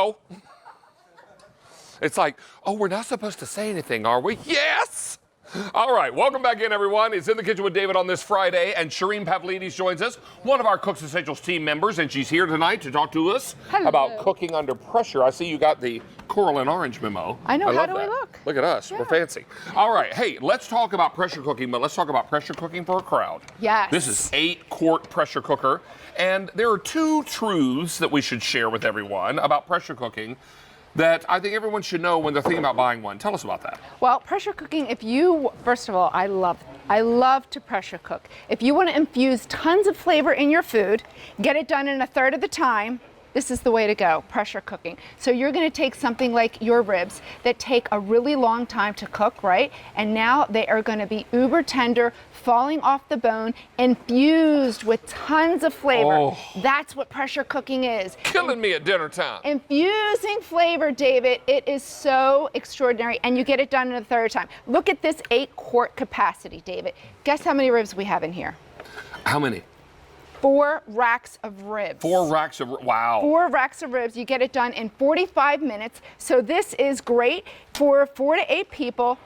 No. It's like, oh, we're not supposed to say anything, are we? Yes! All right, welcome back in, everyone. It's In the Kitchen with David on this Friday, and Shireen Pavlidis joins us, one of our Cooks Essentials team members, and she's here tonight to talk to us about cooking under pressure. I see you got the coral and orange memo. I know, how do we look? Look at us, we're fancy. All right, hey, let's talk about pressure cooking, but let's talk about pressure cooking for a crowd. Yes. This is 8-quart pressure cooker, and there are 2 truths that we should share with everyone about pressure cooking that I think everyone should know when they're thinking about buying one. Tell us about that. Well, pressure cooking, first of all, I love to pressure cook. If you want to infuse tons of flavor in your food, get it done in a third of the time, this is the way to go, pressure cooking. So you're going to take something like your ribs that take a really long time to cook, right? And now they are going to be uber tender, falling off the bone, infused with tons of flavor. Oh. That's what pressure cooking is. Killing me at dinner time. Infusing flavor, David. It is so extraordinary, and you get it done in a third time. Look at this 8-quart capacity, David. Guess how many ribs we have in here? How many? 4 racks of ribs. 4 racks of, wow. 4 racks of ribs. You get it done in 45 minutes. So this is great for 4 to 8 people,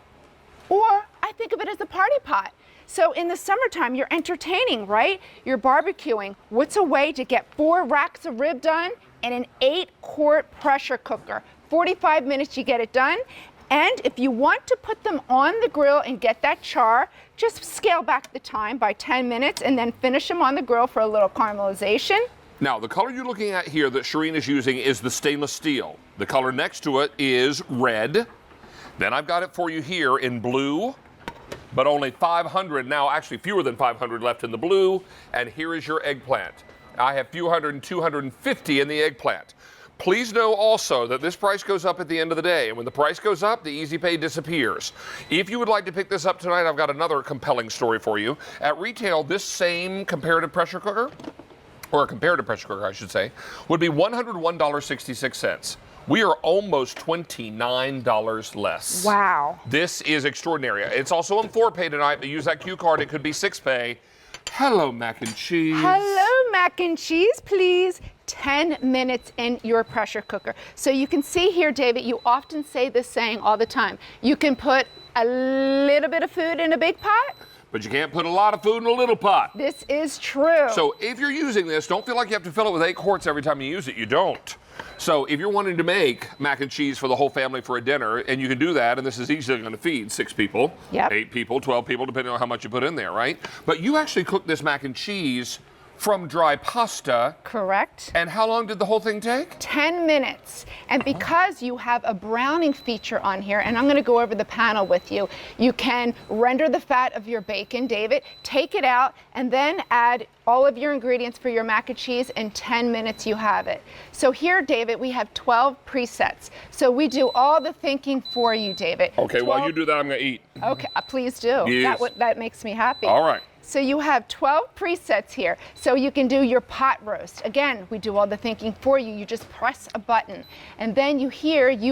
or I think of it as a party pot. So in the summertime, you're entertaining, right? You're barbecuing. What's a way to get 4 racks of rib done in an 8-quart pressure cooker? 45 minutes, you get it done. And if you want to put them on the grill and get that char, just scale back the time by 10 minutes and then finish them on the grill for a little caramelization. Now, the color you're looking at here that Shireen is using is the stainless steel. The color next to it is red. Then I've got it for you here in blue, but only 500, now actually fewer than 500 left in the blue. And here is your eggplant. I have few hundred and 250 in the eggplant. Please know also that this price goes up at the end of the day, and when the price goes up, the Easy Pay disappears. If you would like to pick this up tonight, I've got another compelling story for you. At retail, this same comparative pressure cooker, or a comparative pressure cooker, I should say, would be $101.66. We are almost $29 less. Wow. This is extraordinary. It's also on 4-pay tonight, but use that Q card. It could be 6-pay. Hello, mac and cheese. Hello, mac and cheese, please. 10 minutes in your pressure cooker. So you can see here, David, you often say this saying all the time. You can put a little bit of food in a big pot, but you can't put a lot of food in a little pot. This is true. So if you're using this, don't feel like you have to fill it with 8 quarts every time you use it. You don't. So if you're wanting to make mac and cheese for the whole family for a dinner, and you can do that, and this is easily going to feed 6 people, 8 people, 12 people, depending on how much you put in there, right? But you actually cook this mac and cheese from dry pasta. Correct. And how long did the whole thing take? 10 minutes. And because you have a browning feature on here, and I'm going to go over the panel with you, you can render the fat of your bacon, David, take it out, and then add all of your ingredients for your mac and cheese. In 10 minutes, you have it. So here, David, we have 12 presets. So we do all the thinking for you, David. Okay, while you do that, I'm going to eat. Okay, please do. Yes. That makes me happy. All right. So you have 12 presets here. So you can do your pot roast. Again, we do all the thinking for you. You just press a button. And then you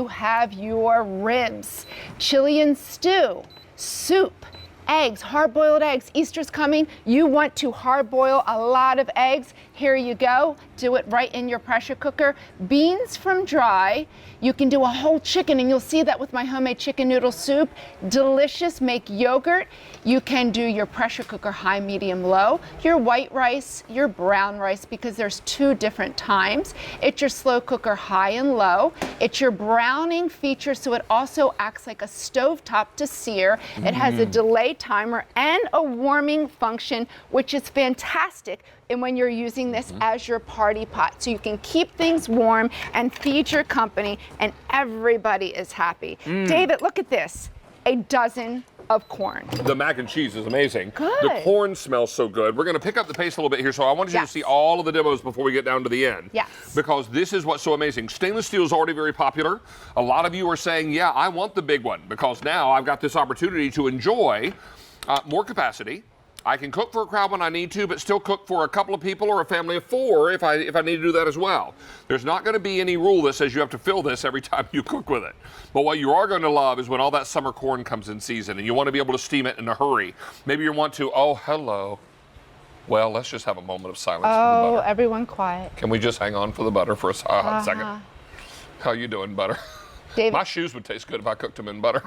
have your ribs, chili and stew, soup, eggs, hard-boiled eggs. Easter's coming. You want to hard-boil a lot of eggs. Here you go. Do it right in your pressure cooker. Beans from dry. You can do a whole chicken, and you'll see that with my homemade chicken noodle soup. Delicious. Make yogurt. You can do your pressure cooker high, medium, low. Your white rice, your brown rice, because there's 2 different times. It's your slow cooker high and low. It's your browning feature, so it also acts like a stovetop to sear. It has a delay timer and a warming function, which is fantastic. And when you're using this as your party pot, so you can keep things warm and feed your company, and everybody is happy. David, look at this, a dozen of corn. The mac and cheese is amazing. Good. The corn smells so good. We're going to pick up the pace a little bit here, so I wanted you to see all of the demos before we get down to the end. Yes. Because this is what's so amazing. Stainless steel is already very popular. A lot of you are saying, yeah, I want the big one, because now I've got this opportunity to enjoy more capacity. I can cook for a crowd when I need to, but still cook for a couple of people or a family of 4 if I need to do that as well. There's not going to be any rule that says you have to fill this every time you cook with it. But what you are going to love is when all that summer corn comes in season and you want to be able to steam it in a hurry. Maybe you want to, oh, hello. Well, let's just have a moment of silence for the butter. Oh, everyone quiet. Can we just hang on for the butter for a second? How you doing, butter? David, My shoes would taste good if I cooked them in butter.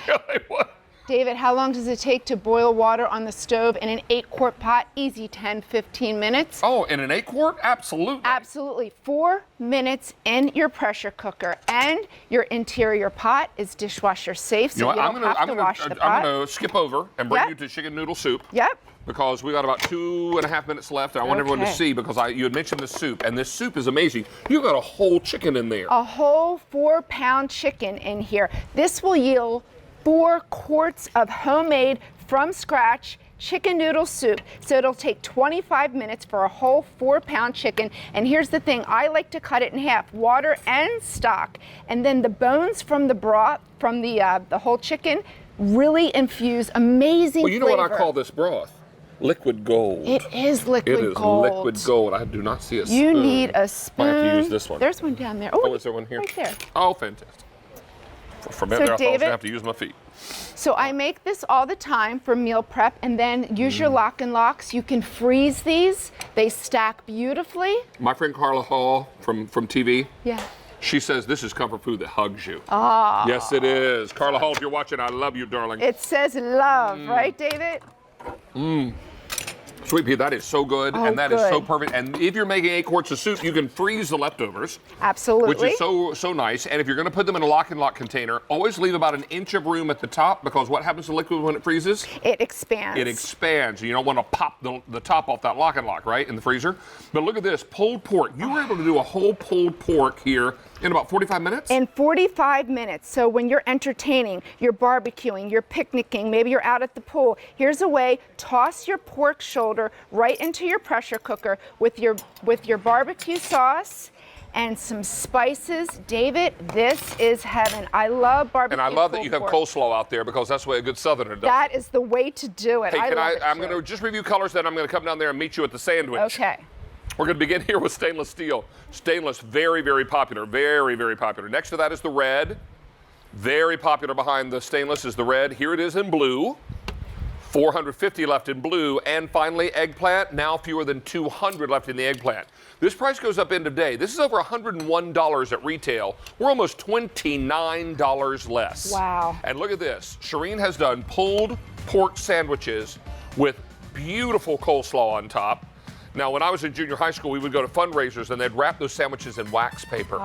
Yeah, they would. David, how long does it take to boil water on the stove in an 8-quart pot? Easy, 10, 15 minutes. Oh, in an 8-quart? Absolutely. Absolutely. 4 minutes in your pressure cooker, and your interior pot is dishwasher safe, so you don't have to wash the pot. I'm going to skip over and bring Yep. you to chicken noodle soup. Yep. Because we got about 2.5 minutes left. I want everyone to Okay. see, because you had mentioned the soup, and this soup is amazing. You got a whole chicken in there. A whole 4-pound chicken in here. This will yield 4 quarts of homemade, from scratch chicken noodle soup. So it'll take 25 minutes for a whole 4-pound chicken. And here's the thing, I like to cut it in half, water and stock. And then the bones from the broth, from the whole chicken, really infuse amazing Well, you know flavor. what I call this broth? Liquid gold. It is liquid It is gold. liquid gold. I do not see a spoon. You need a spoon. Might have to use this one. There's one down there. Oh, is there one here? Right there. Oh, fantastic. For a minute there, I thought I was going to have to use my feet. So I make this all the time for meal prep, and then use your lock and locks. You can freeze these. They stack beautifully. My friend Carla Hall from TV, Yeah. she says this is comfort food that hugs you. Ah. Yes, it is. Carla Hall, if you're watching, I love you, darling. It says love, right, David? Sweet pea, that is so good, Oh, and that is so good. perfect. And if you're making 8 quarts of soup, you can freeze the leftovers, Absolutely. which is so nice. And if you're going to put them in a lock and lock container, always leave about an inch of room at the top, because what happens to liquid when it freezes? It expands. It expands. You don't want to pop the top off that lock and lock, right, in the freezer. But look at this, pulled pork. You were able to do a whole pulled pork here in about 45 minutes? In 45 minutes. So when you're entertaining, you're barbecuing, you're picnicking, maybe you're out at the pool, here's a way: toss your pork shoulder right into your pressure cooker with your barbecue sauce and some spices. David, this is heaven. I love barbecue. And I love that pulled you have pork. coleslaw out there, because that's the way a good Southerner does. That is the way to do it. Hey, I love it I'm too. going to just review colors, then I'm going to come down there and meet you at the sandwich. Okay. We're going to begin here with stainless steel. Stainless, very, very popular. Very, very popular. Next to that is the red. Very popular behind the stainless is the red. Here it is in blue. 450 left in blue. And finally, eggplant. Now fewer than 200 left in the eggplant. This price goes up end of day. This is over $101 at retail. We're almost $29 less. Wow. And look at this. Shireen has done pulled pork sandwiches with beautiful coleslaw on top. Now, when I was in junior high school, we would go to fundraisers, and they'd wrap those sandwiches in wax paper.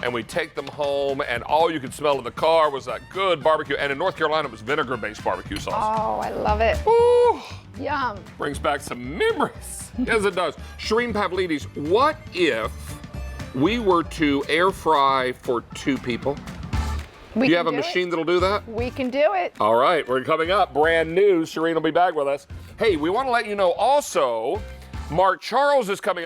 And we'd take them home, and all you could smell in the car was that good barbecue. And in North Carolina, it was vinegar-based barbecue sauce. Oh, I love it. Ooh, Yum. brings back some memories. Yes, it does. Shireen Pavlidis, what if we were to air fry for 2 people? We You can have a do machine that'll do that? it. We can do it. All right, we're coming up. Brand new. Shireen will be back with us. Hey, we want to let you know also, Mark Charles is coming